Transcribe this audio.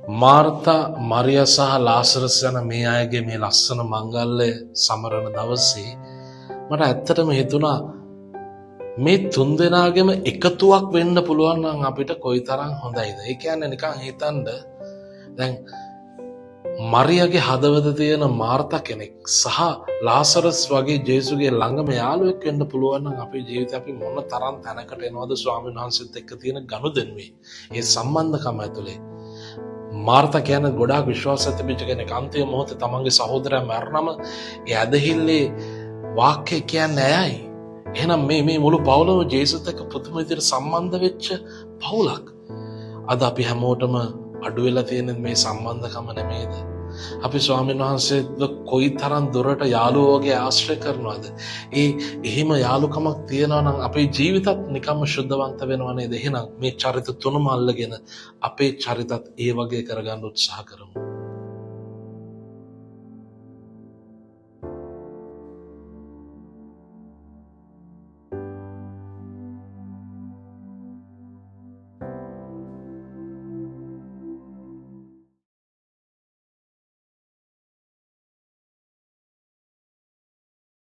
Martha මරියා සහ Lazarus යන මේ අයගේ මේ ලස්සන මංගල්‍ය සමරන දවසේ මට ඇත්තටම හිතුණා මේ තුන්දෙනාගේම එකතුවක් වෙන්න පුළුවන් නම් අපිට කොයිතරම් හොඳයිද. ඒ කියන්නේ නිකන් හිතන්න දැන් මරියාගේ හදවත තියෙන මාර්තා කෙනෙක් සහ ලාසරස් වගේ ජේසුගේ ළඟම යාළුවෙක් වෙන්න පුළුවන් නම් අපේ ජීවිතේ අපි මොන තරම් තැනකට එනවද ස්වාමීන් වහන්සේත් එක්ක තියෙන ගනුදෙනුවේ ඒ සම්බන්ධකම ඇතුලේ. මාර්තා කියන්නේ ගොඩාක් විශ්වාසයක් තිබිච්ච කෙනෙක්. අන්තිම මොහොතේ තමන්ගේ සහෝදරයා මරනම ඒ ඇදහිල්ලේ වාක්‍ය කියන්නේ ඇයයි. එහෙනම් මේ මුළු පවුලම ජේසුත් එක්ක පුදුම විදිහට සම්බන්ධ වෙච්ච පවුලක්. අද අපි හැමෝටම අඩු වෙලා තියෙන මේ සම්බන්ධකම නෙමෙයිද? අපි ස්වාමීන් වහන්සේව කොයි තරම් දුරට යාළුවෝ වගේ ආශ්‍රය කරනවද? එහෙම යාළුකමක් තියෙනවා නම් අපේ ජීවිතත් නිකම්ම ශුද්ධවන්ත වෙනව නේද? එහෙනම් මේ චරිත තුනම අල්ලගෙන අපේ චරිතත් ඒ වගේ කරගන්න උත්සාහ කරමු.